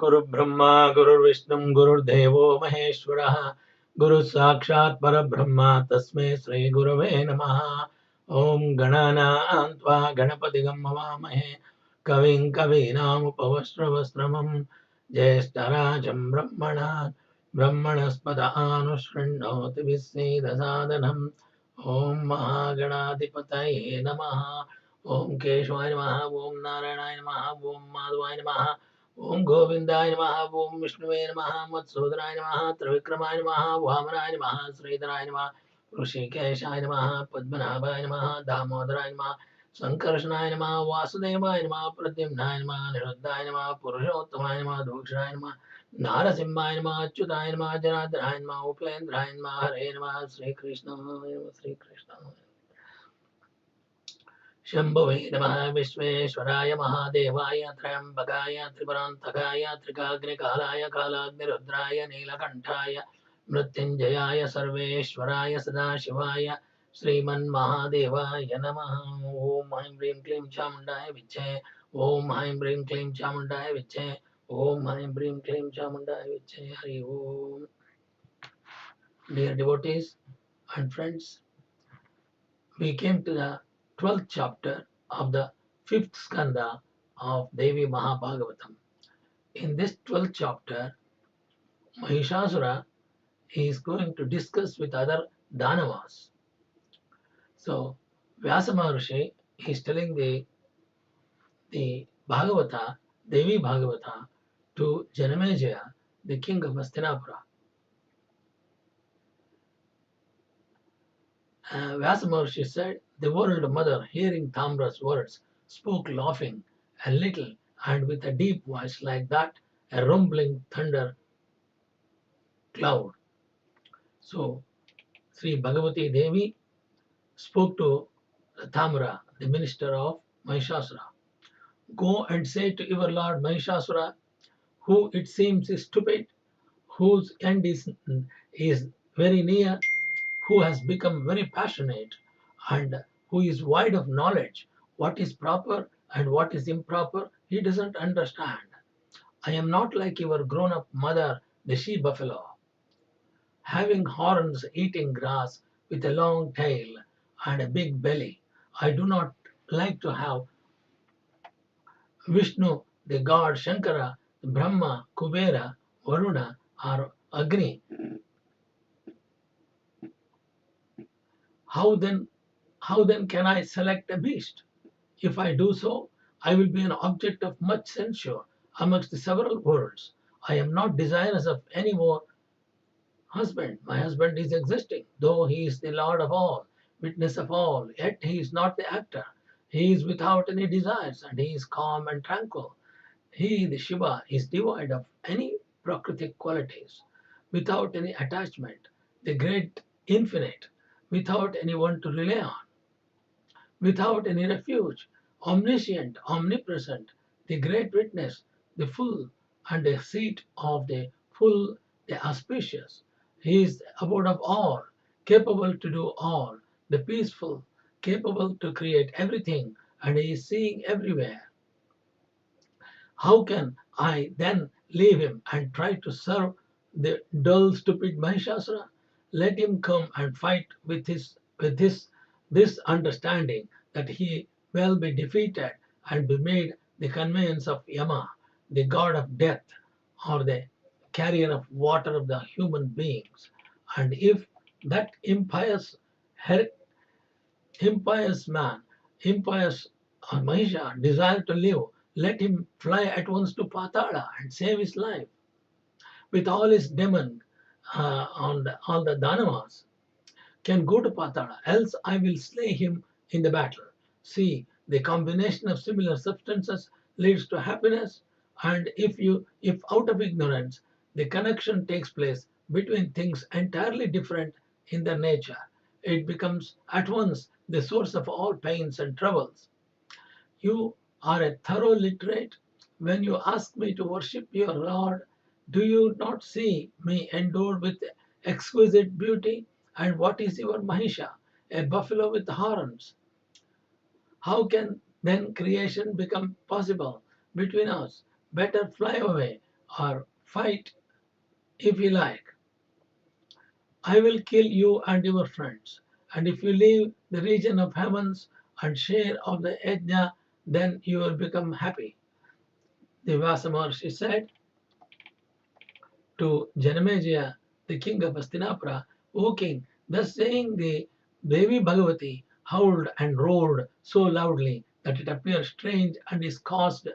Guru Brahma, Guru Vishnu, Guru Devo Maheshwara, Guru Sakshat Parabrahma, Tasme Sri Gurave Namaha. Om Ganana Antva Ganapati Gammavamahe, Kavin Kavinam Upavasravasramam, Jeshtarajam Brahmana, Brahmanaspada Anushrinoti Visida Sadhanam. Om Mahaganadipataye Namaha. Om Keshwaya Namaha, Om Narayana Namaha, Om Madhvaya Namaha, Om Govindaya Namaha, Om Vishnuve Namaha, Matsudraya Namaha, Trivikramaya Namaha, Vamanaya Namaha, Sridharaya Namaha, Rishikeshaya Namaha, Padmanabhaya Namaha, Damodaraya Namaha, Sankarshanaya Namaha, Vasudevaya Namaha, Pradyumnaya Namaha, Niruddhaya Namaha, Purushottamaya Namaha, Dhukshaya Namaha, Narasimhaya Namaha, Achyutaya Namaha, Janadharaya Namaha, Upendraya Namaha, Hare Namaha, Sri Krishna Namaha, Sri Krishna Namaha. Shambhave Namaha Vishveshwaraya Mahadevaaya Trayambakaya Tripurantakaya Trikagnikalaya Kalagnirudraya Neelakanthaya Mrityunjayaya Sarveshwaraya Sadashivaya Sriman Mahadevaya Namaha. Om Haim Brim Klim Chamundaya Viche. Om Haim Brim Klim Chamundaya Viche. Om Haim Brim Klim Chamundaya Viche. Hari Om. Dear devotees and friends, we came to the 12th chapter of the 5th skanda of Devi Mahabhagavatham. In this 12th chapter, Mahishasura is going to discuss with other Dhanavas. So, Vyasa Maharishi is telling the Bhagavata, Devi Bhagavata, to Janamejaya, the king of Hastinapura. Vyasa Maharishi said, the world mother, hearing Tamra's words, spoke laughing a little and with a deep voice like that, a rumbling thunder cloud. So, Sri Bhagavati Devi spoke to Tamra, the minister of Mahishasura. Go and say to your lord Mahishasura, who it seems is stupid, whose end is very near, who has become very passionate, and who is wide of knowledge, what is proper and what is improper, he doesn't understand. I am not like your grown-up mother, the she-buffalo, having horns, eating grass, with a long tail and a big belly. I do not like to have Vishnu, the god Shankara, Brahma, Kubera, Varuna, or Agni. How then can I select a beast? If I do so, I will be an object of much censure amongst the several worlds. I am not desirous of any more husband. My husband is existing, though he is the Lord of all, witness of all, yet he is not the actor. He is without any desires, and he is calm and tranquil. He, the Shiva, is devoid of any prakritic qualities, without any attachment, the great infinite, without anyone to rely on, without any refuge, omniscient, omnipresent, the great witness, the full and the seat of the full, the auspicious. He is the abode of all, capable to do all, the peaceful, capable to create everything, and he is seeing everywhere. How can I then leave him and try to serve the dull, stupid Mahishasura? Let him come and fight with this understanding that he will be defeated and be made the conveyance of Yama, the god of death, or the carrier of water of the human beings. And if that impious man, impious Mahisha desire to live, let him fly at once to Patala and save his life with all his demon all the Dhanavas can go to Patala, else I will slay him in the battle. See, the combination of similar substances leads to happiness, and if out of ignorance the connection takes place between things entirely different in their nature, it becomes at once the source of all pains and troubles. You are a thorough literate. When you ask me to worship your Lord, do you not see me endowed with exquisite beauty? And what is your Mahisha? A buffalo with horns. How can then creation become possible between us? Better fly away or fight if you like. I will kill you and your friends. And if you leave the region of heavens and share of the yajna, then you will become happy. The Vyasa Maharishi said to Janamejaya, the king of Hastinapura, O king, thus saying the Devi Bhagavati howled and roared so loudly that it appeared strange and it caused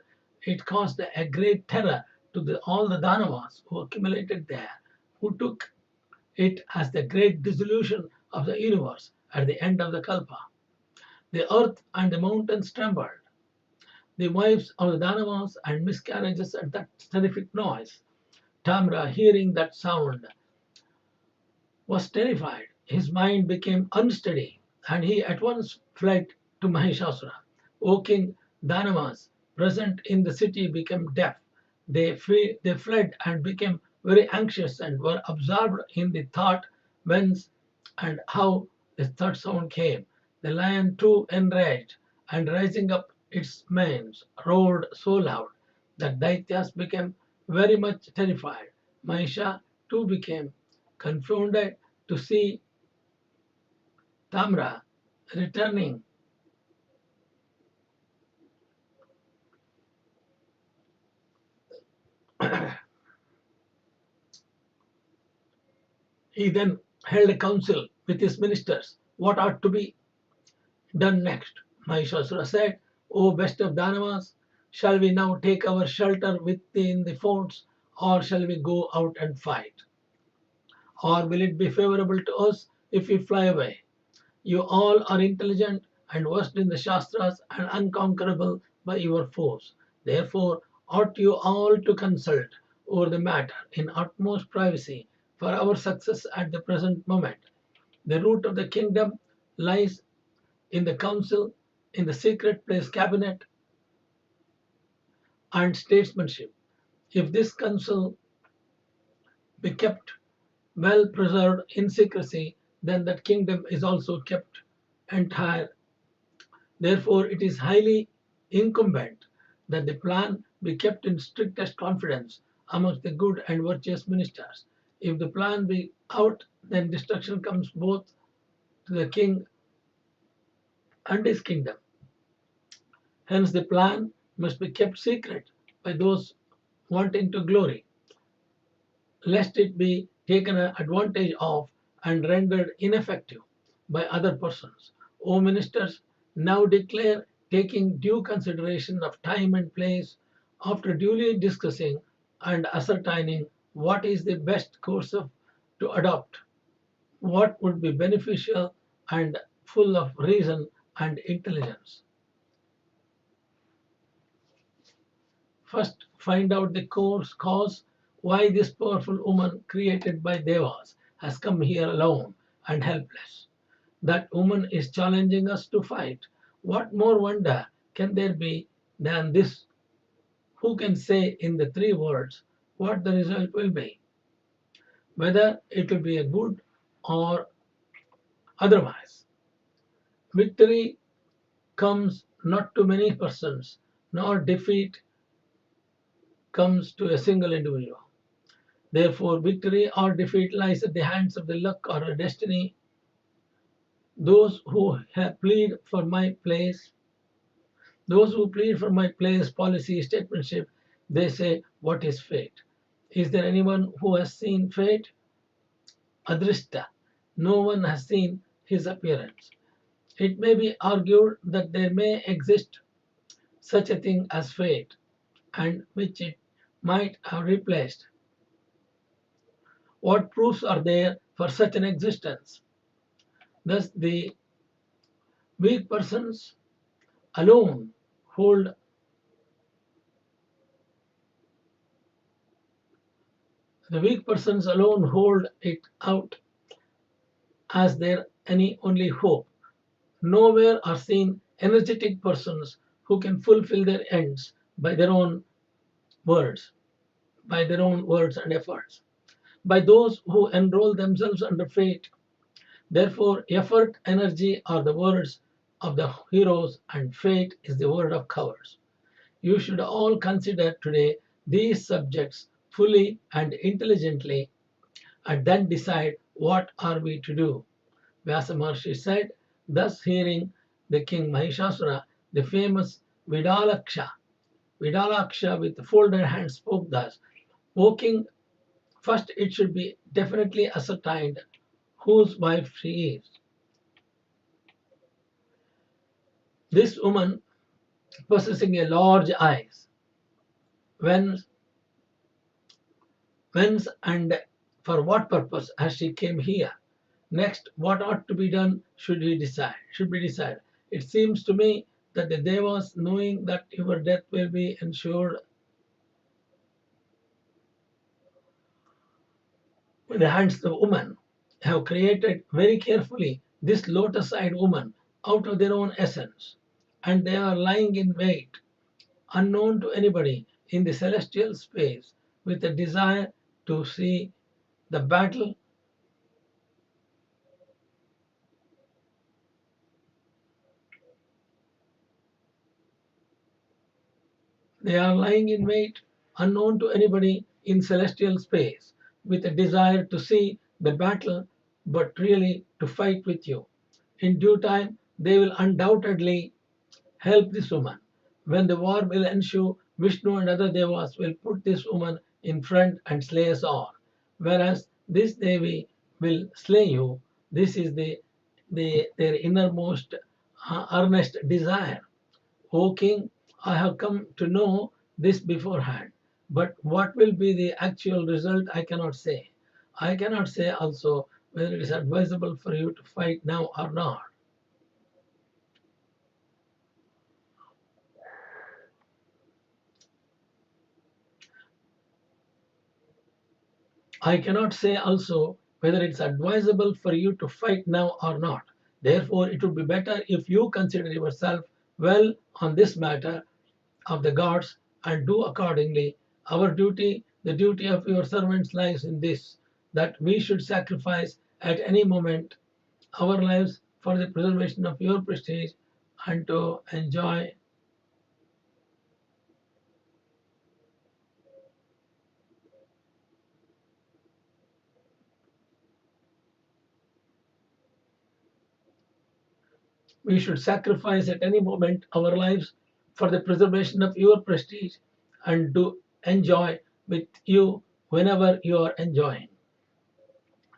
a great terror to all the Dhanavas who accumulated there, who took it as the great dissolution of the universe at the end of the Kalpa. The earth and the mountains trembled. The wives of the Dhanavas and miscarriages at that terrific noise. Tamra, hearing that sound, was terrified. His mind became unsteady, and he at once fled to Mahishasura. O king, Dhanavas, present in the city, became deaf. They fled and became very anxious and were absorbed in the thought whence and how the third sound came. The lion too enraged, and rising up its manes, roared so loud that Daityas became very much terrified. Mahisha too became confounded to see Tamra returning. He then held a council with his ministers what ought to be done next. Mahishasura said, O best of Danavas, shall we now take our shelter within the forts, or shall we go out and fight? Or will it be favorable to us if we fly away? You all are intelligent and versed in the Shastras and unconquerable by your foes. Therefore, ought you all to consult over the matter in utmost privacy for our success at the present moment. The root of the kingdom lies in the council, in the secret place cabinet, and statesmanship. If this council be kept well preserved in secrecy, then that kingdom is also kept entire. Therefore, it is highly incumbent that the plan be kept in strictest confidence amongst the good and virtuous ministers. If the plan be out, then destruction comes both to the king and his kingdom. Hence, the plan must be kept secret by those wanting to glory, lest it be taken advantage of and rendered ineffective by other persons. O ministers, now declare, taking due consideration of time and place, after duly discussing and ascertaining what is the best course to adopt, what would be beneficial and full of reason and intelligence. First, find out the cause why this powerful woman created by Devas has come here alone and helpless. That woman is challenging us to fight. What more wonder can there be than this? Who can say in the three words what the result will be? Whether it will be a good or otherwise. Victory comes not to many persons, nor defeat comes to a single individual. Therefore, victory or defeat lies at the hands of the luck or a destiny. Those who plead for my place, those who plead for my place, policy, statesmanship, they say, what is fate? Is there anyone who has seen fate? Adrishta. No one has seen his appearance. It may be argued that there may exist such a thing as fate, and which it might have replaced. What proofs are there for such an existence? Thus, weak persons alone hold it out as their any only hope. Nowhere are seen energetic persons who can fulfill their ends by their own words, and efforts, by those who enroll themselves under fate. Therefore, effort, energy are the words of the heroes, and fate is the word of cowards. You should all consider today these subjects fully and intelligently and then decide what are we to do. Vyasa Maharishi said, thus hearing the king Mahishasura, the famous Vidalaksha with folded hands spoke thus, O king, first it should be definitely ascertained whose wife she is. This woman possessing a large eyes, whence, whence and for what purpose has she came here? Next, what ought to be done should be decided. It seems to me that the Devas, knowing that your death will be ensured in the hands of the woman, have created very carefully this lotus-eyed woman out of their own essence, and they are lying in wait, unknown to anybody, in the celestial space, with a desire to see the battle. They are lying in wait, unknown to anybody, in celestial space, with a desire to see the battle, but really to fight with you. In due time, they will undoubtedly help this woman. When the war will ensue, Vishnu and other devas will put this woman in front and slay us all. Whereas this Devi will slay you. This is their innermost earnest desire. O king, I have come to know this beforehand, but what will be the actual result I cannot say. I cannot say also whether it is advisable for you to fight now or not. I cannot say also whether it's advisable for you to fight now or not. Therefore, it would be better if you consider yourself well on this matter of the gods and do accordingly. Our duty, the duty of your servants, lies in this, that we should sacrifice at any moment our lives for the preservation of your prestige and to enjoy. We should sacrifice at any moment our lives for the preservation of your prestige and to enjoy with you whenever you are enjoying.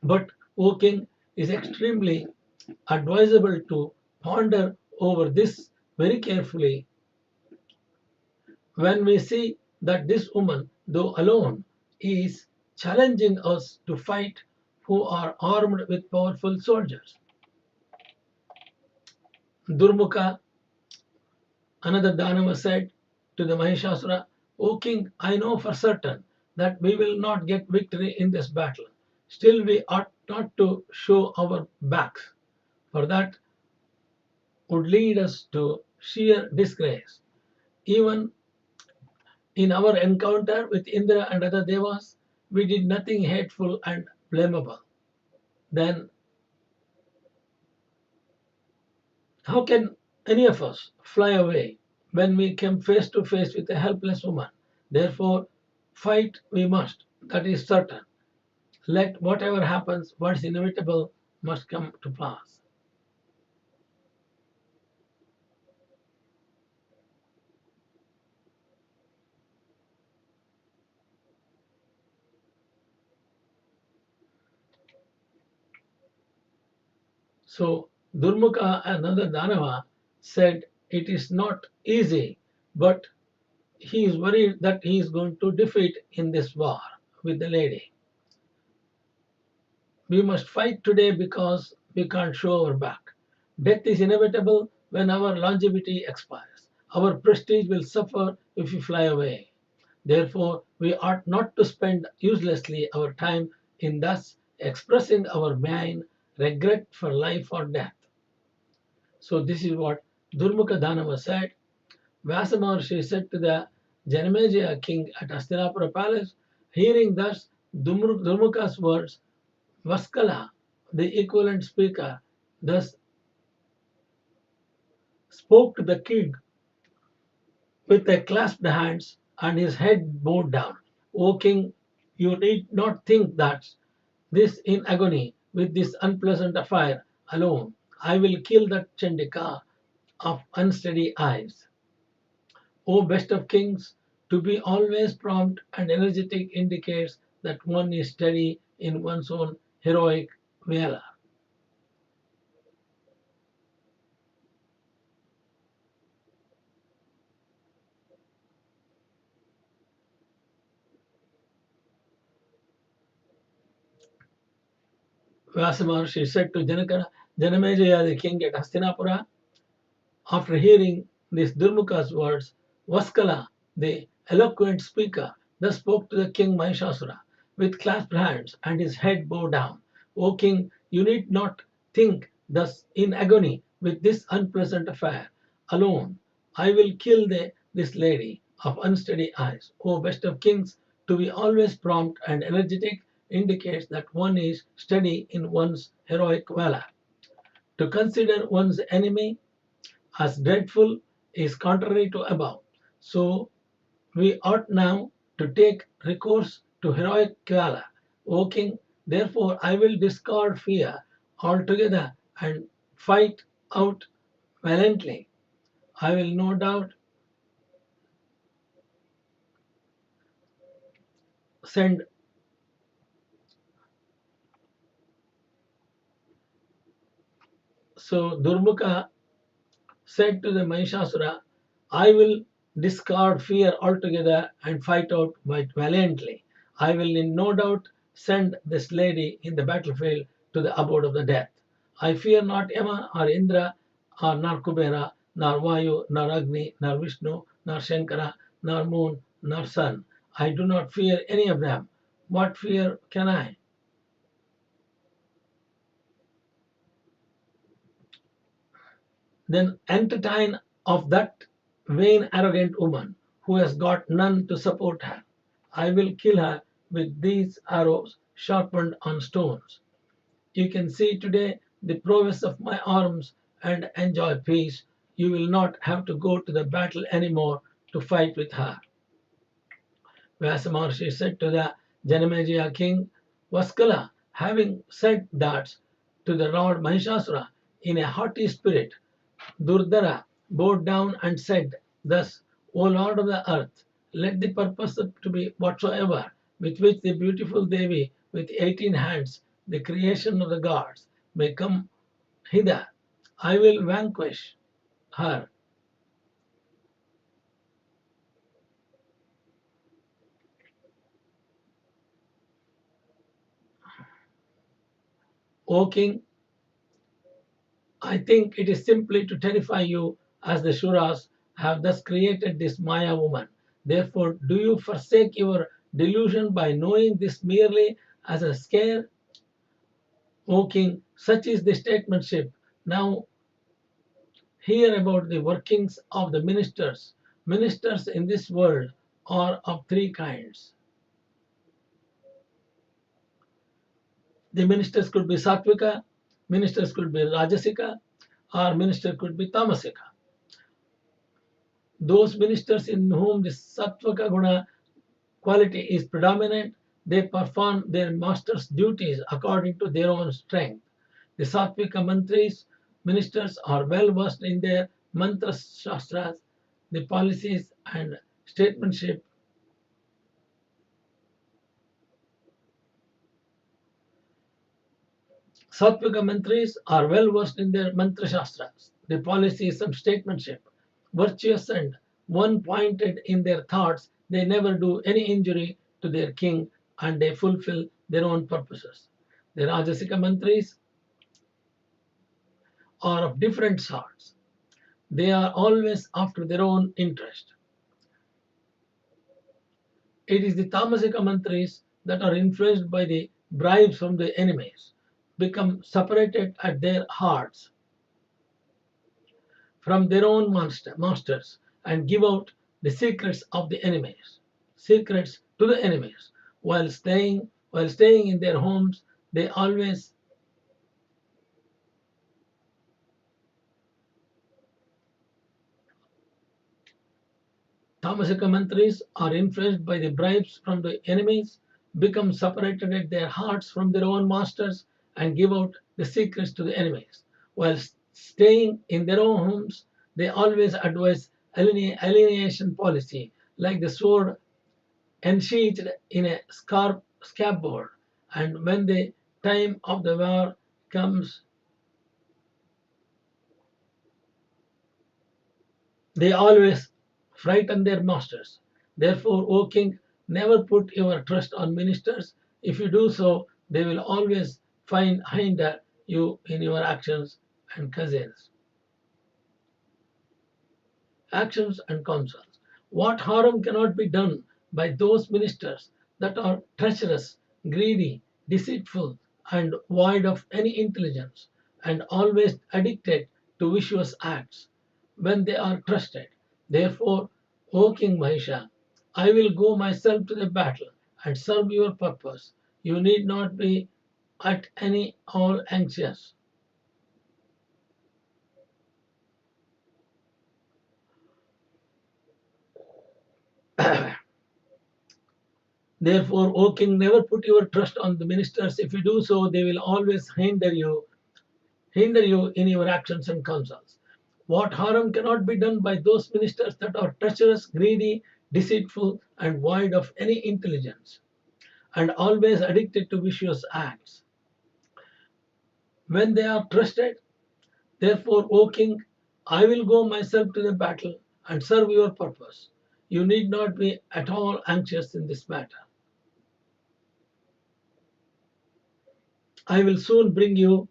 But, O king, is extremely advisable to ponder over this very carefully when we see that this woman, though alone, is challenging us to fight who are armed with powerful soldiers. Durmukha, another Dhanava, said to the Mahishasura, O king, I know for certain that we will not get victory in this battle. Still, we ought not to show our backs, for that would lead us to sheer disgrace. Even in our encounter with Indra and other devas, we did nothing hateful and blamable. Then, how can any of us fly away when we come face to face with a helpless woman? Therefore, fight we must, that is certain. Let whatever happens, what's inevitable must come to pass. So Durmukha, another Danava, said it is not easy, but he is worried that he is going to defeat in this war with the lady. We must fight today because we can't show our back. Death is inevitable when our longevity expires. Our prestige will suffer if we fly away. Therefore, we ought not to spend uselessly our time in thus expressing our main regret for life or death. So, this is what Durmukha Dhanava said. Vyasa Maharishi said to the Janamejaya king at Hastinapura palace, hearing thus Durmukha's words, Vaskala, the equivalent speaker, thus spoke to the king with a clasped hands and his head bowed down. O king, You need not think that this in agony with this unpleasant affair alone. I will kill that Chandika of unsteady eyes. O best of kings, to be always prompt and energetic indicates that one is steady in one's own heroic valor. Vyasa Maharishi said to Janamejaya, the king at Hastinapura, after hearing these Durmuka's words, Vaskala, the eloquent speaker, thus spoke to the king Mahishasura with clasped hands and his head bowed down. O king, you need not think thus in agony with this unpleasant affair alone. I will kill this lady of unsteady eyes. O best of kings, to be always prompt and energetic indicates that one is steady in one's heroic valor. To consider one's enemy as dreadful is contrary to above. So we ought now to take recourse to heroic valor. O king, therefore I will discard fear altogether and fight out valiantly. I will no doubt send so Durmuka said to the Mahishasura, I will discard fear altogether and fight out valiantly. I will in no doubt send this lady in the battlefield to the abode of the death. I fear not Yama or Indra or nor Kubera, nor Vayu, nor Agni, nor Vishnu, nor Shankara, nor moon, nor sun. I do not fear any of them. What fear can I? Then entertain of that vain, arrogant woman who has got none to support her. I will kill her with these arrows sharpened on stones. You can see today the prowess of my arms and enjoy peace. You will not have to go to the battle anymore to fight with her. Vyasa Maharishi said to the Janamejaya king, Vaskala, having said that to the Lord Mahishasura in a haughty spirit, Durdara bowed down and said, Thus, O Lord of the earth, let the purpose to be whatsoever with which the beautiful Devi with 18 hands, the creation of the gods, may come hither. I will vanquish her. O king, I think it is simply to terrify you as the Shuras have thus created this Maya woman. Therefore, do you forsake your delusion by knowing this merely as a scare? O king, such is the statesmanship. Now hear about the workings of the ministers. Ministers in this world are of three kinds. The ministers could be Sattvika, ministers could be Rajasika, or minister could be Tamasika. Those ministers in whom the Sattvika Guna quality is predominant, they perform their master's duties according to their own strength. The Sattvika mantris, ministers are well versed in their mantra shastras, the policies and statesmanship. Sattvika mantris are well versed in their mantra shastras, the policies and statesmanship. Virtuous and one pointed in their thoughts, they never do any injury to their king and they fulfill their own purposes. The Rajasika mantris are of different sorts. They are always after their own interest. It is the Tamasika mantris that are influenced by the bribes from the enemies, become separated at their hearts from their own masters, and give out the secrets of the enemies, secrets to the enemies. While staying in their homes, they always Tamasika mantris are influenced by the bribes from the enemies, become separated at their hearts from their own masters and give out the secrets to the enemies. While staying in their own homes, they always advise alienation policy, like the sword ensheathed in a scabbard. And when the time of the war comes, they always frighten their masters. Therefore, O king, never put your trust on ministers. If you do so, they will always hinder you in your actions and counsels. Actions and counsels. What harm cannot be done by those ministers that are treacherous, greedy, deceitful, and void of any intelligence, and always addicted to vicious acts when they are trusted. Therefore, O King Mahisha, I will go myself to the battle and serve your purpose. You need not be at any all anxious. Therefore, O king, never put your trust on the ministers. If you do so, they will always hinder you in your actions and counsels. What harm cannot be done by those ministers that are treacherous, greedy, deceitful, and void of any intelligence, and always addicted to vicious acts when they are trusted? Therefore, O king, I will go myself to the battle and serve your purpose. You need not be at all anxious in this matter. I will soon bring you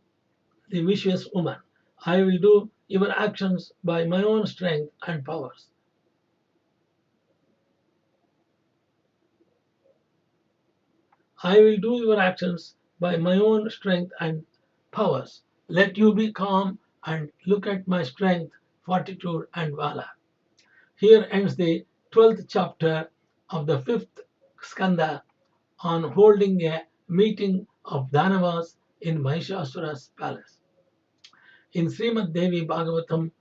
the vicious woman. I will do your actions by my own strength and powers. I will do your actions by my own strength and powers. Let you be calm and look at my strength, fortitude, and valor. Here ends the 12th chapter of the 5th Skanda on holding a meeting of Dhanavas in Mahishasura's palace. In Sri Mad Devi Bhagavatham,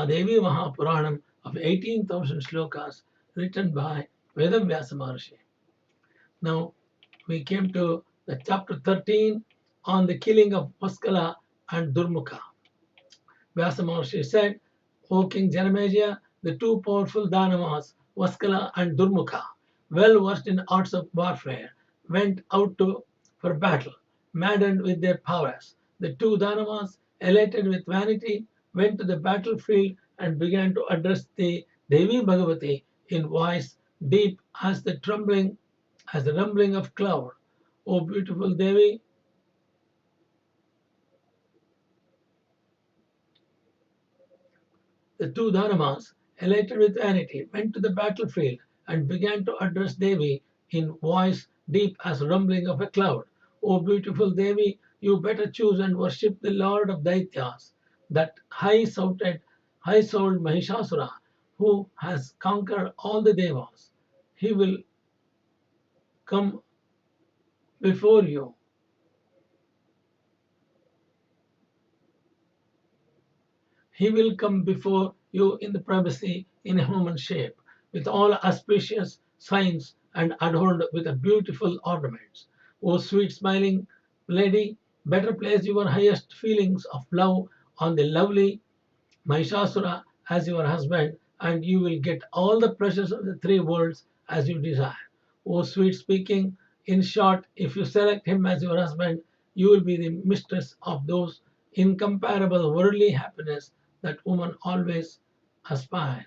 Devi Maha Puranam of 18,000 shlokas written by Veda Vyasa Maharishi. Now we came to the chapter 13 on the killing of Vaskala and Durmukha. Vyasa Maharishi said, O King Janamejaya, the two powerful Dhanavas, Vaskala and Durmukha, well versed in arts of warfare, went out for battle, maddened with their powers. The two Dhanavas, elated with vanity, went to the battlefield and began to address the Devi Bhagavati in voice deep as the rumbling of cloud. O beautiful Devi, the two Dhanavas, elated with vanity, went to the battlefield and began to address Devi in voice deep as rumbling of a cloud. O beautiful Devi, you better choose and worship the Lord of Daityas, that high-souled Mahishasura, who has conquered all the Devas. He will come before you. He will come before you in the privacy in a human shape, with all auspicious signs and adorned with beautiful ornaments. O sweet smiling lady, better place your highest feelings of love on the lovely Mahishasura as your husband, and you will get all the pleasures of the three worlds as you desire. O sweet speaking, in short, if you select him as your husband, you will be the mistress of those incomparable worldly happiness that women always aspire.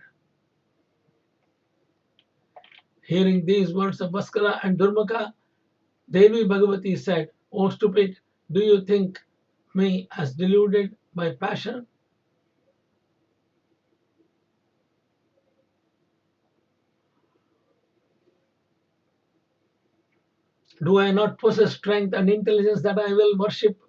Hearing these words of Vaskala and Durmukha, Devi Bhagavati said, O stupid, do you think me as deluded by passion? Do I not possess strength and intelligence that I will worship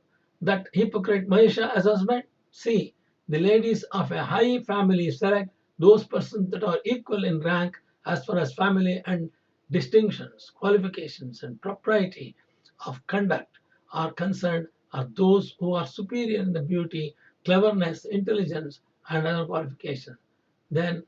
that hypocrite Mahisha as husband? See, the ladies of a high family select those persons that are equal in rank as far as family and distinctions, qualifications, and propriety of conduct are concerned, are those who are superior in the beauty, cleverness, intelligence, and other qualifications. Then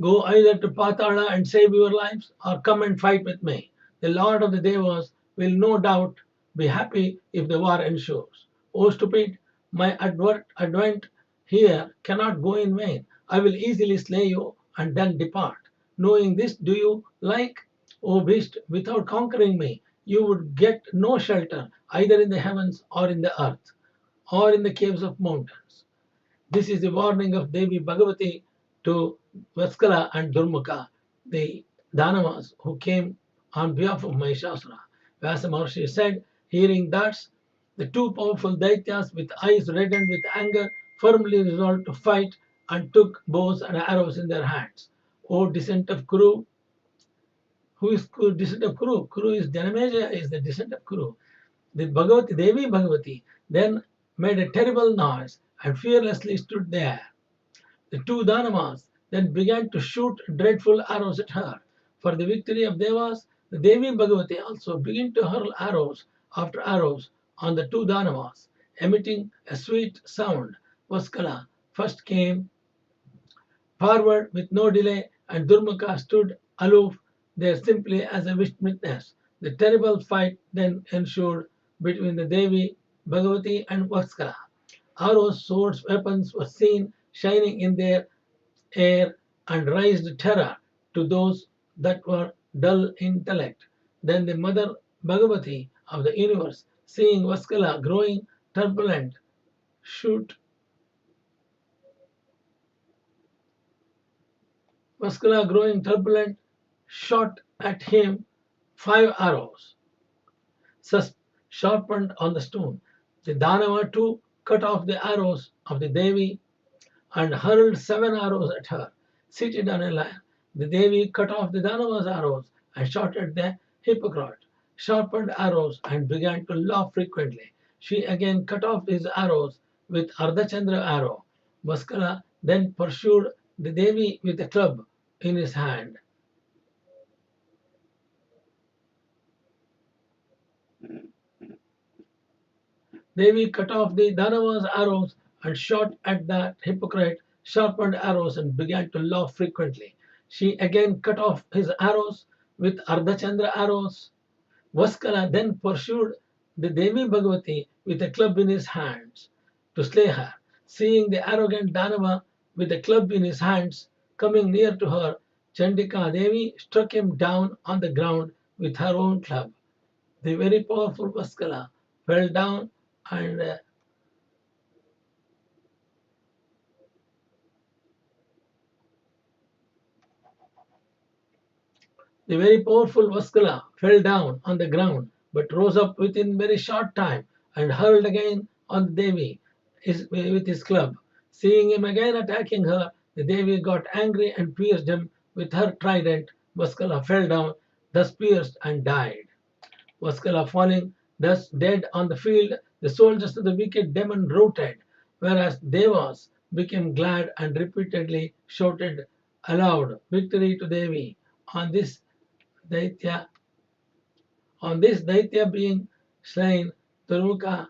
Go either to Patala and save your lives, or come and fight with me. The Lord of the Devas will no doubt be happy if the war ensures. O stupid, my advent here cannot go in vain. I will easily slay you and then depart. Knowing this, do you like, O beast, without conquering me, you would get no shelter either in the heavens or in the earth or in the caves of mountains. This is the warning of Devi Bhagavati to Vaskala and Durmukha, the Dhanavas who came on behalf of Mahishasura. Vyasa Maharishi said, hearing that, the two powerful Daityas with eyes reddened with anger firmly resolved to fight and took bows and arrows in their hands. O descent of Kuru, who is descent of Kuru? Kuru is Janamejaya, is the descent of Kuru. The Bhagavati, Devi Bhagavati then made a terrible noise and fearlessly stood there. The two Dhanavas then began to shoot dreadful arrows at her. For the victory of Devas, the Devi Bhagavati also began to hurl arrows after arrows on the two Dhanavas, emitting a sweet sound. Vaskala first came forward with no delay, and Durmukha stood aloof there simply as a witness. The terrible fight then ensued between the Devi Bhagavati and Vaskala. Arrows, swords, weapons were seen shining in their air and raised terror to those that were dull intellect. Then the mother Bhagavati of the universe, seeing Vaskala growing turbulent, shoot Vaskala growing turbulent, shot at him 5 arrows, sharpened on the stone. The Danava too cut off the arrows of the Devi and hurled 7 arrows at her. Seated on a lion, the Devi cut off the Danava's arrows and shot at the hypocrite, sharpened arrows, and began to laugh frequently. She again cut off his arrows with Ardhachandra arrow. Vaskala then pursued the Devi with a club in his hand. Devi cut off the Dhanava's arrows and shot at the hypocrite sharpened arrows and began to laugh frequently. She again cut off his arrows with Ardhachandra arrows. Vaskala then pursued the Devi Bhagavati with a club in his hands to slay her. Seeing the arrogant Dhanava with a club in his hands coming near to her, Chandika Devi struck him down on the ground with her own club. The very powerful Vaskala fell down and the very powerful Vaskala fell down on the ground, but rose up within very short time and hurled again on the Devi with his club. Seeing him again attacking her, the Devi got angry and pierced him with her trident. Vaskala fell down, thus pierced, and died. Vaskala falling thus dead on the field, the soldiers of the wicked demon routed, whereas Devas became glad and repeatedly shouted aloud, "Victory to Devi!" On this Daitya, on this Daitya being slain, Durmukha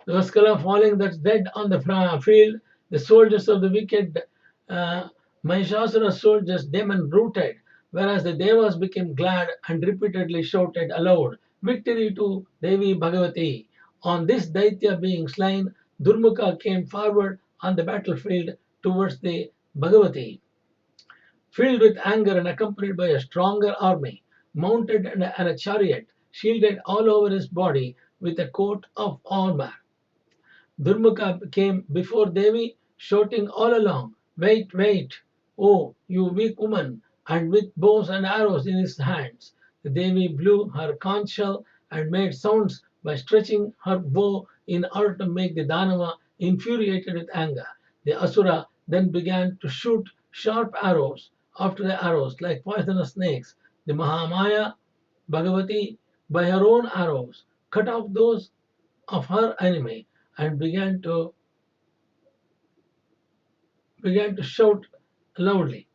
Vaskala falling thus dead on the field, the soldiers of the wicked uh, Mahishasura soldiers demon rooted, whereas the Devas became glad and repeatedly shouted aloud, "Victory to Devi Bhagavati!" On this Daitya being slain, Durmukha came forward on the battlefield towards the Bhagavati, filled with anger and accompanied by a stronger army, mounted and a chariot, shielded all over his body with a coat of armor. Durmukha came before Devi, shouting all along, "Wait, wait, oh, you weak woman!" and with bows and arrows in his hands. The Devi blew her conch shell and made sounds by stretching her bow in order to make the Dhanava infuriated with anger. The Asura then began to shoot sharp arrows after the arrows like poisonous snakes. The Mahamaya Bhagavati, by her own arrows, cut off those of her enemy and began to shout loudly.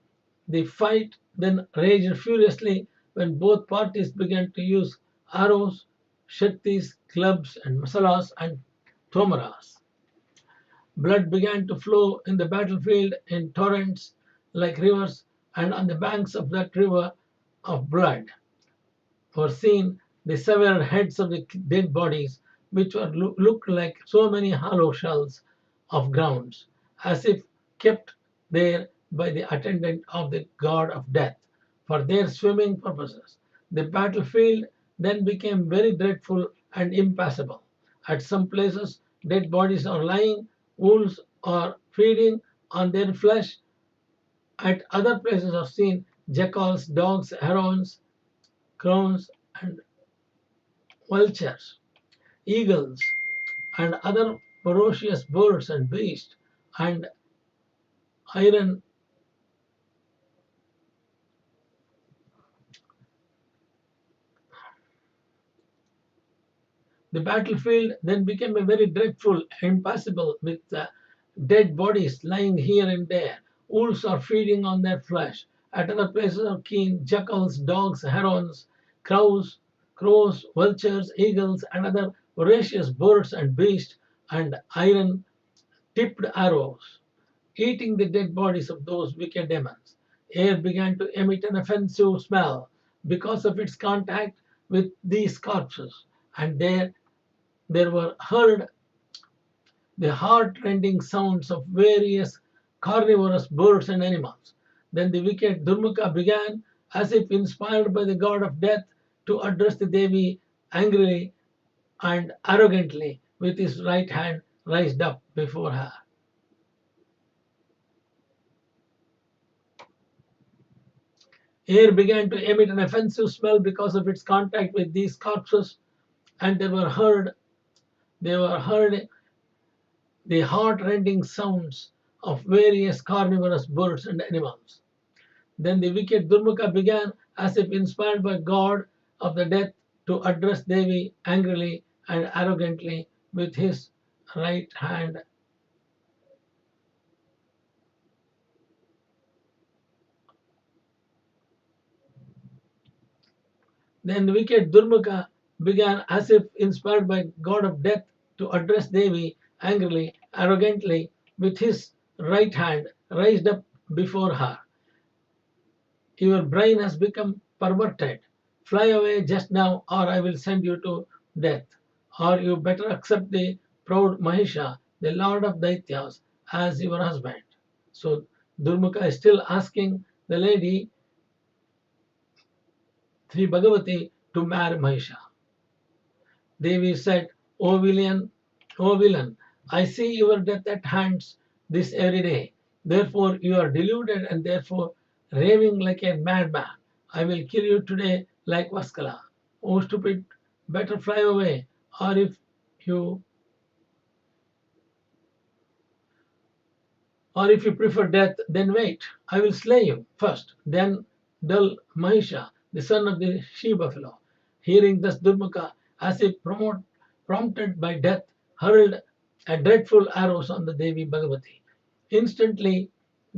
The fight then raged furiously when both parties began to use arrows, shaktis, clubs, and masalas and tomaras. Blood began to flow in the battlefield in torrents like rivers, and on the banks of that river of blood were seen the severed heads of the dead bodies, which were looked like so many hollow shells of grounds, as if kept there by the attendant of the god of death for their swimming purposes. The battlefield then became very dreadful and impassable. At some places, dead bodies are lying, wolves are feeding on their flesh. At other places are seen jackals, dogs, herons, crows, and vultures, eagles, and other ferocious birds and beasts, and iron. The battlefield then became a very dreadful, impassable, with dead bodies lying here and there. Wolves are feeding on their flesh. At other places are keen jackals, dogs, herons, crows, vultures, eagles, and other voracious birds and beasts, and iron tipped arrows, eating the dead bodies of those wicked demons. Air began to emit an offensive smell because of its contact with these corpses, and there were heard the heart-rending sounds of various carnivorous birds and animals. Then the wicked Durmukha began, as if inspired by the god of death, to address the Devi angrily and arrogantly with his right hand raised up before her. Air began to emit an offensive smell because of its contact with these corpses, and they were heard the heart-rending sounds of various carnivorous birds and animals. Then the wicked Durmukha began, as if inspired by God of the death, to address Devi angrily and arrogantly with his right hand. Then the wicked Durmukha began, as if inspired by God of death, to address Devi angrily, arrogantly, with his right hand raised up before her. Your brain has become perverted. Fly away just now, or I will send you to death. Or you better accept the proud Mahisha, the lord of Daityas, as your husband. So Durmukha is still asking the lady, Sri Bhagavati, to marry Mahisha. Devi said, O villain, I see your death at hands this very day. Therefore you are deluded and therefore raving like a madman. I will kill you today like Vaskala. O stupid, better fly away, or you if you prefer death, then wait. I will slay you first. Then dull Mahisha, the son of the she buffalo, hearing thus Durmukha, as if prompted by death, hurled a dreadful arrows on the Devi Bhagavati. Instantly,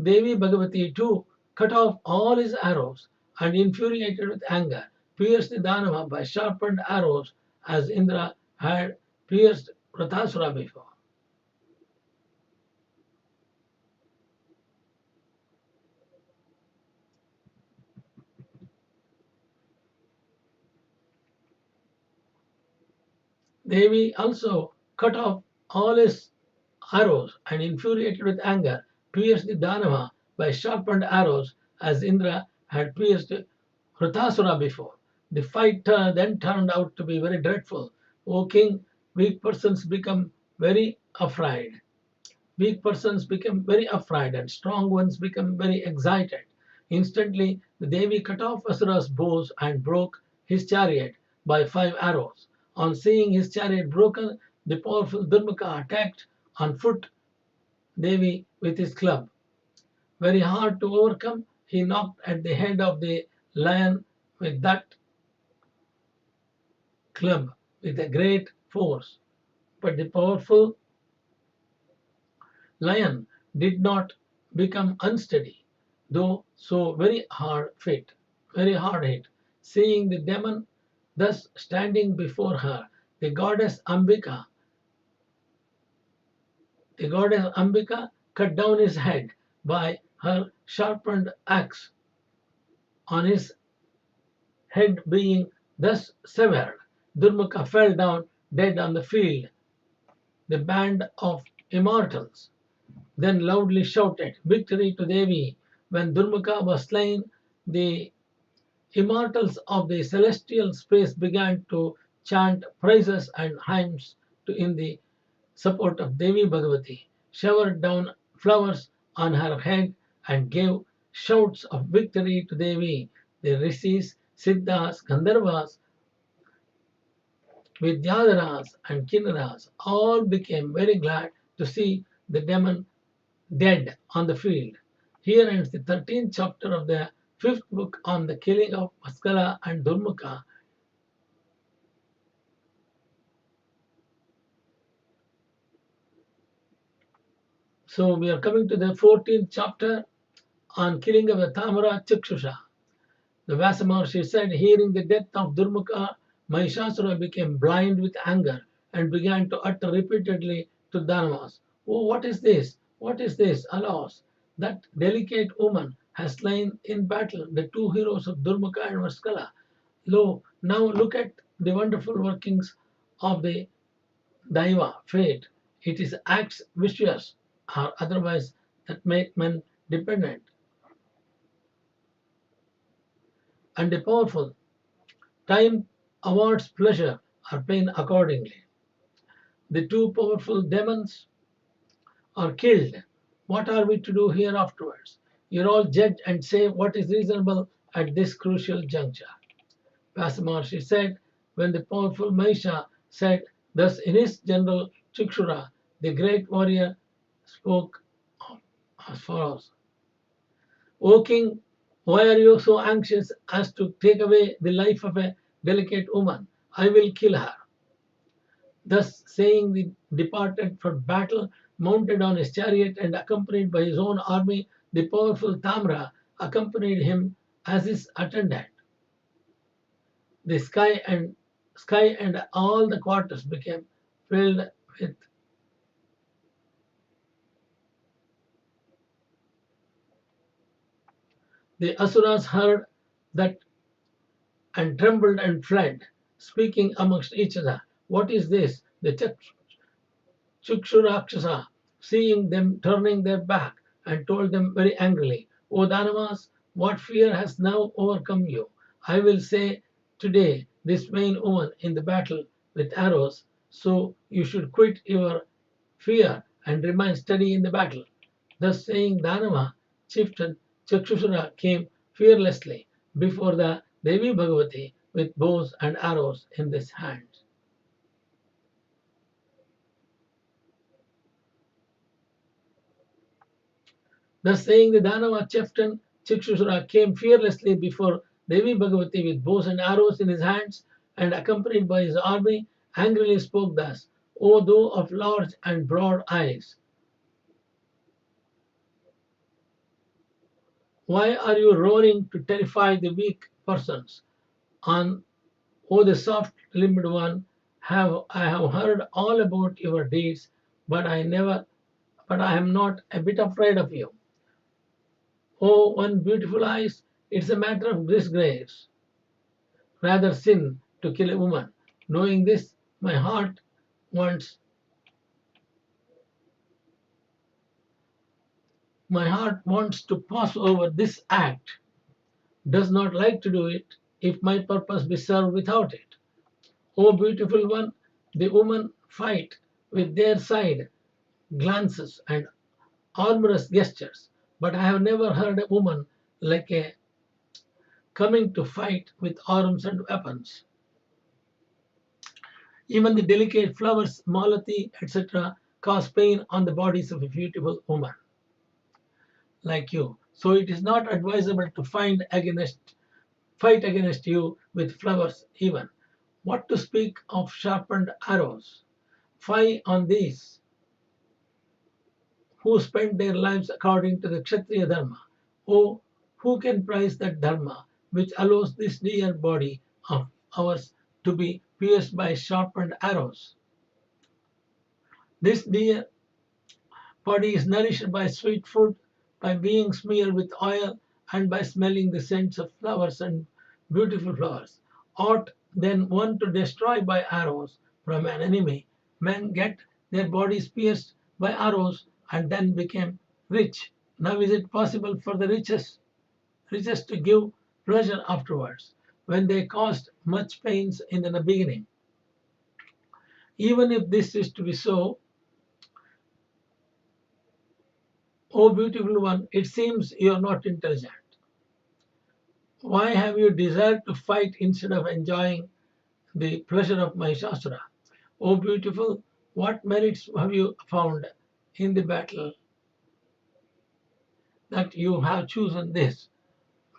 Devi Bhagavati too cut off all his arrows and, infuriated with anger, pierced the Dhanava by sharpened arrows as Indra had pierced Rathasura before. Devi also cut off all his arrows and, infuriated with anger, pierced the Dhanava by sharpened arrows as Indra had pierced Hritasura before. The fight then turned out to be very dreadful. O king, weak persons become very afraid. Weak persons become very afraid, and strong ones become very excited. Instantly, the Devi cut off Asura's bows and broke his chariot by 5 arrows. On seeing his chariot broken, the powerful Durmukha attacked on foot Devi with his club. Very hard to overcome, he knocked at the head of the lion with that club with a great force. But the powerful lion did not become unsteady. though so very hard hit. Seeing the demon thus standing before her, the goddess Ambika cut down his head by her sharpened axe. On his head being thus severed, Durmukha fell down dead on the field. The band of immortals then loudly shouted, "Victory to Devi!" When Durmukha was slain, the immortals of the celestial space began to chant praises and hymns in the support of Devi Bhagavati, showered down flowers on her head, and gave shouts of victory to Devi. The rishis, siddhas, gandharvas, vidyadharas, and kinnaras all became very glad to see the demon dead on the field. Here ends the 13th chapter of the 5th book on the killing of Vaskala and Durmukha. So we are coming to the 14th chapter on killing of the Tamara Chakshusha. The Vyasa Maharishi said, hearing the death of Durmukha, Mahishasura became blind with anger and began to utter repeatedly to Dhanavas, "Oh, what is this? What is this? Alas, that delicate woman has slain in battle the two heroes of Durmukha and Vaskala. Lo, now look at the wonderful workings of the Daiva, fate. It is acts vicious or otherwise that make men dependent and powerful. Time awards pleasure or pain accordingly. The two powerful demons are killed. What are we to do here afterwards? You all judge and say what is reasonable at this crucial juncture." Vyasa Maharshi said, when the powerful Mahisha said thus in his general Chikshura, the great warrior spoke as follows: "O king, why are you so anxious as to take away the life of a delicate woman? I will kill her." Thus saying, he departed for battle, mounted on his chariot and accompanied by his own army. The powerful Tamra accompanied him as his attendant. The sky and all the quarters became filled with the Asuras heard that and trembled and fled, speaking amongst each other, "What is this?" The Chukshurakshasa, seeing them turning their back, and told them very angrily, "O Dhanavas, what fear has now overcome you? I will say today this vain woman in the battle with arrows, so you should quit your fear and remain steady in the battle." Thus saying, Dhanava chieftain Chakshusara came fearlessly before the Devi Bhagavati with bows and arrows in his hands. Thus saying, the Danava chieftain Chikshusura came fearlessly before Devi Bhagavati with bows and arrows in his hands, and accompanied by his army, angrily spoke thus: "O thou of large and broad eyes, why are you roaring to terrify the weak persons? On, O the soft-limbed one, I have heard all about your deeds, but I am not a bit afraid of you. Oh, one beautiful eyes, it's a matter of disgrace, rather sin to kill a woman. Knowing this, wants my heart wants to pass over this act, does not like to do it if my purpose be served without it. O beautiful one, the women fight with their side glances and amorous gestures, but I have never heard a woman like a coming to fight with arms and weapons. Even the delicate flowers, malati, etc., cause pain on the bodies of a beautiful woman like you. So it is not advisable to fight against you with flowers even. What to speak of sharpened arrows? Fie on these who spend their lives according to the Kshatriya Dharma. Oh, who can prize that dharma which allows this dear body of ours to be pierced by sharpened arrows? This dear body is nourished by sweet food, by being smeared with oil, and by smelling the scents of flowers and beautiful flowers. Ought then one to destroy by arrows from an enemy? Men get their bodies pierced by arrows and then became rich. Now is it possible for the richest to give pleasure afterwards, when they caused much pains in the beginning? Even if this is to be so, O beautiful one, it seems you are not intelligent. Why have you desired to fight instead of enjoying the pleasure of Mahishasura? O beautiful, what merits have you found in the battle that you have chosen this,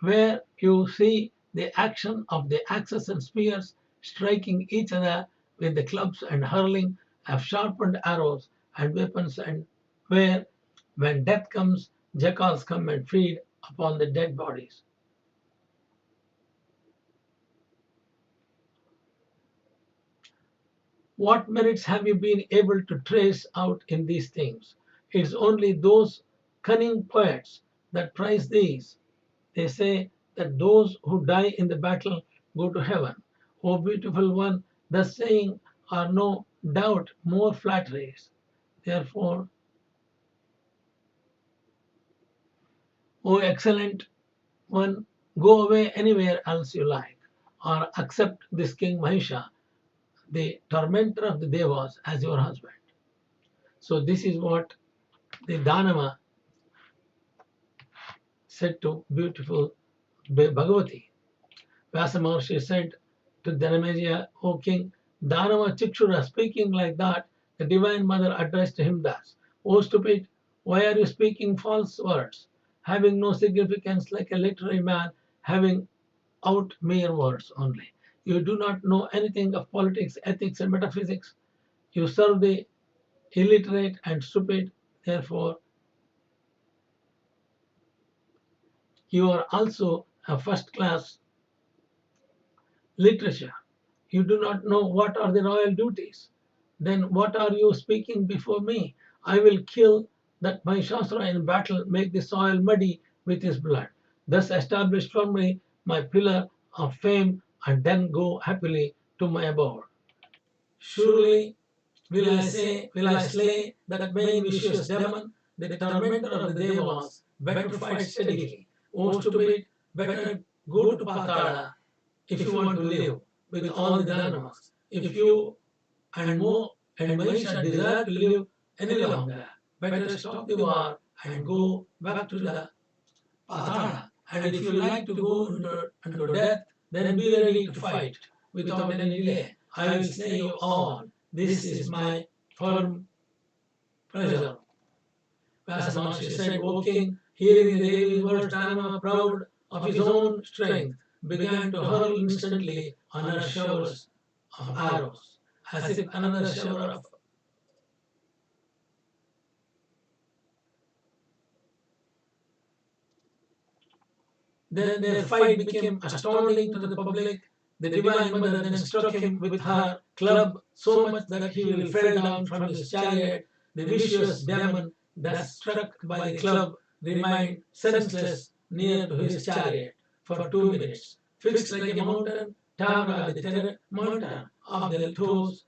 where you see the action of the axes and spears striking each other with the clubs and hurling of sharpened arrows and weapons, and where, when death comes, jackals come and feed upon the dead bodies? What merits have you been able to trace out in these things? It's only those cunning poets that prize these. They say that those who die in the battle go to heaven. O beautiful one, thus saying are no doubt more flatteries. Therefore, O excellent one, go away anywhere else you like, or accept this King Mahisha, the tormentor of the Devas, as your husband. So this is what the Dhanava said to beautiful Bhagavati. Vyasa Maharishi said to Janamejaya, O king, Dhanava Chikshura, speaking like that, the divine mother addressed him thus: O stupid, why are you speaking false words, having no significance, like a literary man having out mere words only? You do not know anything of politics, ethics, and metaphysics. You serve the illiterate and stupid. Therefore, you are also a first class literature. You do not know what are the royal duties. Then what are you speaking before me? I will kill that Mahishasura in battle, make the soil muddy with his blood, thus establish firmly my pillar of fame, and then go happily to my abode. Surely will I slay that main vicious demon, the tormentor of the Devas. Better fight steadily. O stupid, better go to Patala if you want to live with all the Dhanavas. If you and Mahisha desire to live any longer, better stop the war and go back to the Patala. And if you like to go into death, then be ready to fight without any delay. I will slay you all. This is my firm pleasure. Vyasa Maharishi said, O king, hearing the Devi's words, Dhanava, proud of his own strength, began to hurl instantly another showers of arrows, as if another shower of Then their fight became astounding to the public. The Divine Mother then struck him with her club so much that he fell down from his chariot. The vicious demon, thus struck by the club, remained senseless near to his chariot for 2 minutes, fixed like a mountain tower at the mountain of the toes.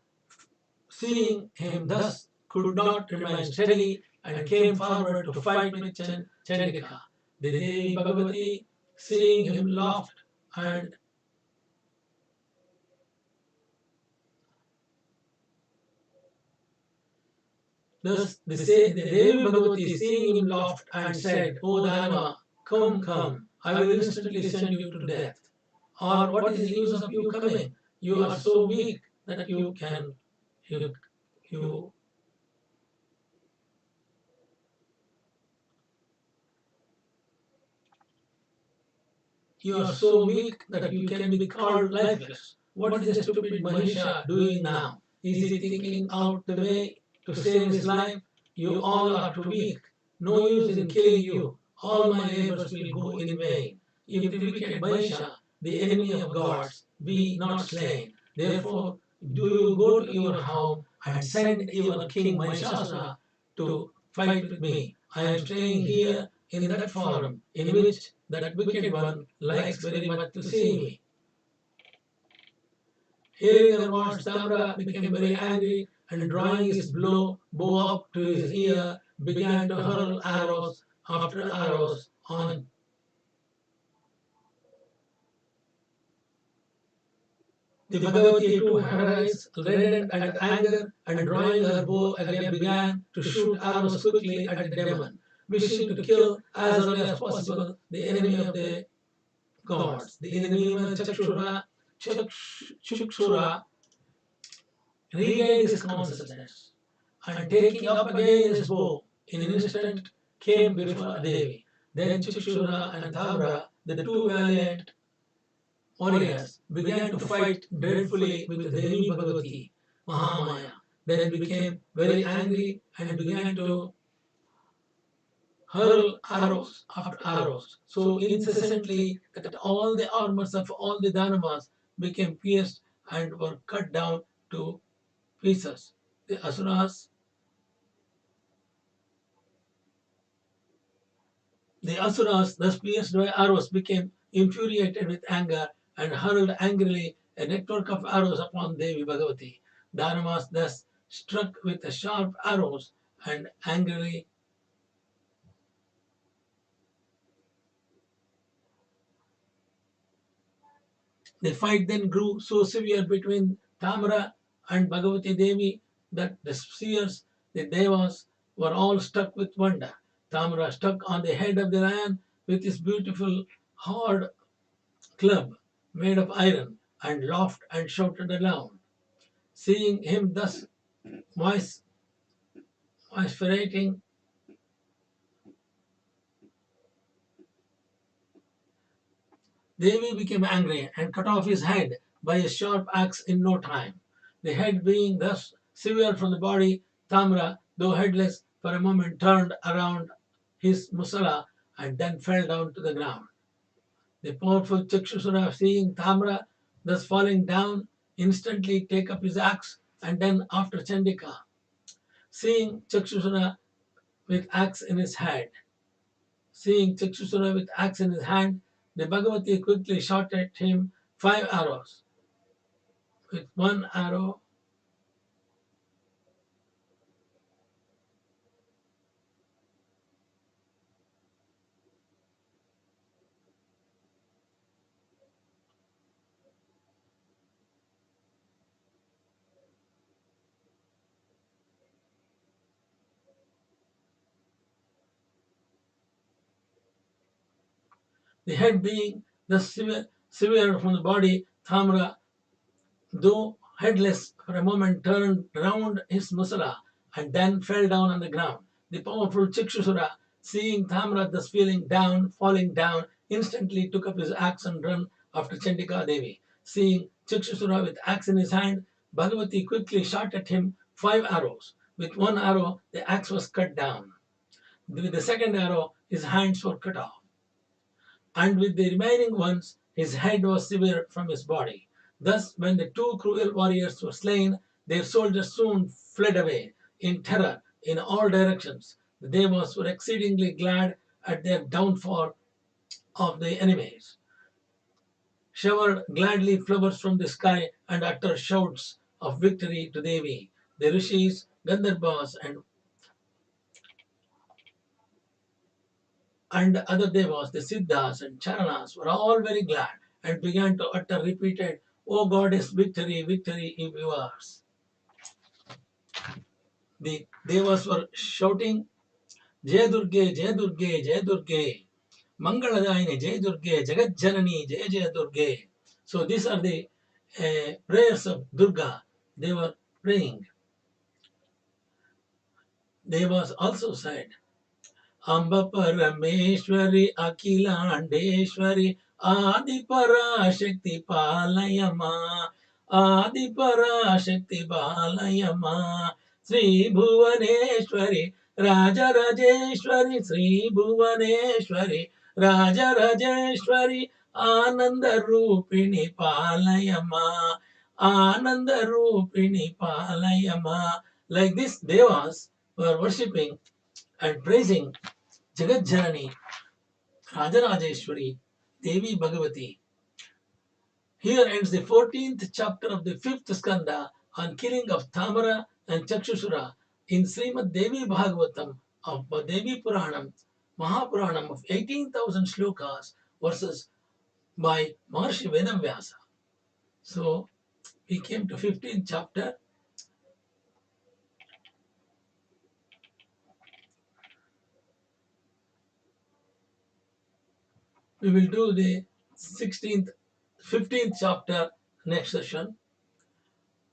Seeing him thus, could not remain steady, and came forward to fight with Chandika. The Devi Bhagavati, seeing him, laughed, and thus the Devi Bhagavati, seeing him, laughed and said, O Dhanava, come, come, I will instantly send you to death. Or what is the use of you coming? You are so weak that you you are so weak that you can be called lifeless. What is the stupid Mahisha doing now? Is he thinking out the way to save his life? You all are too weak. No use in killing you. all my labors will go in vain. If the wicked Mahisha, the enemy of gods, be not slain, therefore do you go to your home and send your king Mahishasura to fight with me. I am staying here in that forum in which that wicked one likes very much to see me. Hearing their words, Tamra became very angry and drawing his bow up to his ear, began to hurl arrows after arrows on the Bhagavati. Too, her eyes reddened and anger, and drawing her bow again began to shoot arrows quickly at the demon, wishing to kill as early as possible the enemy of the gods. In the meanwhile, Chakshura regained his consciousness, and taking up again his bow, in an instant came before Devi. Then Chakshura and Tamra, the two valiant warriors, began to fight dreadfully with Devi Bhagavati Mahamaya. Then became very angry and began to hurl arrows after arrows so incessantly that all the armors of all the Dhanavas became pierced and were cut down to pieces. The Asuras, thus pierced by arrows, became infuriated with anger and hurled angrily a network of arrows upon Devi Bhagavati. Dhanavas thus struck with the sharp arrows and angrily. The fight then grew so severe between Tamara and Bhagavati Devi that the seers, the Devas, were all struck with wonder. Tamara struck on the head of the lion with his beautiful hard club made of iron and laughed and shouted aloud. Seeing him thus vociferating, Devi became angry and cut off his head by a sharp axe in no time. The head being thus severed from the body, Tamra, though headless, for a moment turned around his musala and then fell down to the ground. The powerful Chakshusura, seeing Tamra thus falling down, instantly take up his axe and then after Chandika. Seeing Chakshusura with axe in his hand, the Bhagavati quickly shot at him 5 arrows. With one arrow, the head being thus severed from the body, Tamra, though headless, for a moment turned round his musala and then fell down on the ground. The powerful Chikshusura, seeing Tamra thus falling down, instantly took up his axe and ran after Chandika Devi. Seeing Chikshusura with axe in his hand, Bhagavati quickly shot at him 5 arrows. With one arrow, the axe was cut down. With the second arrow, his hands were cut off, and with the remaining ones his head was severed from his body. Thus, when the two cruel warriors were slain, their soldiers soon fled away in terror in all directions. The Devas were exceedingly glad at their downfall of the enemies, showered gladly flowers from the sky, and uttered shouts of victory to Devi. The Rishis, Gandharvas, and other devas, the Siddhas and Charanas, were all very glad and began to utter repeated, "O goddess, victory, victory is yours." The devas were shouting, "Jai Durge, Jai Durge, Jai Durge, Mangaladayini, Jai Durge, Jagat Janani, Jai Jai Durge." So these are the prayers of Durga. They were praying. Devas also said, "Amba Parameshwari Akhilandeshwari Adi Parashakti Palayama Adi Parashakti Palayama Sri Bhuvaneshwari Rajarajeshwari Shri Bhuvaneshwari Rajarajeshwari आनंद रूपिणि पालय मा आनंद रूपिणि पालय मा. Like this, Devas were worshipping and praising Jagat Janani Rajarajeshwari Devi Bhagavati. Here ends the 14th chapter of the 5th skanda on killing of Thamara and Chakshusura in Sri Mad Devi Bhagavatham of Devi Puranam, Mahapuranam of 18,000 shlokas verses by Maharishi Veda Vyasa. So we came to 15th chapter. We will do the 15th chapter next session.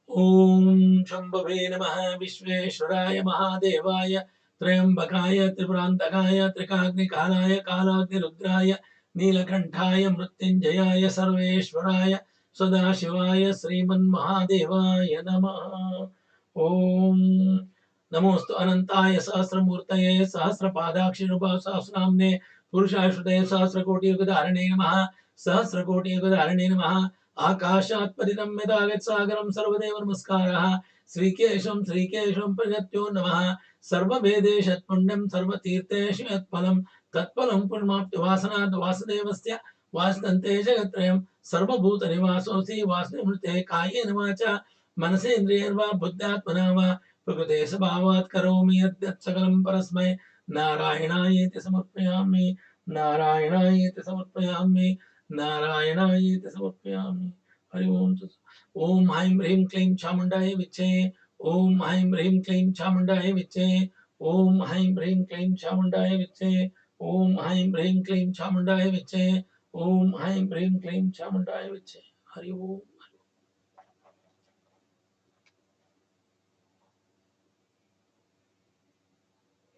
Om Shambhave Namaha Vishveshwaraya Mahadevaye Triambakaya Tripurantakaya Trikagni Kalaya Kalagni Rudraya Neelakantaya Mrityunjayaya Sarveshwaraya Sadashivaya Sriman Mahadevaya Namaha. Om Namostu Anantaya Sahasramurtaye Sahasrapadakshirubha Sahasramne Purushashvataye Sahasrakoti Yugadharane Namaha Sahasrakoti Yugadharane Namaha. आकाशात् पतितं यदागत सागरं सर्वदेव नमस्कारः श्रीकेशं प्रयत्यो नमः सर्ववेदेश पुण्यं सर्वतीर्थेषु यत्फलं तत्फलं पुण्यमाप्तिवासनात् वासुदेवस्य वासन्ते जगत्त्रयं सर्वभूतनिवासोऽसि वासुदेवमूर्ते कायेन वाचा मनसेन्द्रियैर्वा बुद्ध्यात्मना वा प्रकृते स्वभावात् करोमि यद्यत् सकलं परस्मै नारायणायेति समर्पयामि नारायणायेति समर्पयामि नारायणायेति समर्पयामि. हरि ओम. ओम ऐं ह्रीं क्लीं चामुण्डाय विच्चे. ओम ऐं ह्रीं क्लीं चामुण्डाय विच्चे. ओम ऐं ह्रीं क्लीं चामुण्डाय विच्चे. ओम ऐं ह्रीं क्लीं चामुण्डाय विच्चे. ओम ऐं ह्रीं क्लीं चामुण्डाय विच्चे. हरि ओम.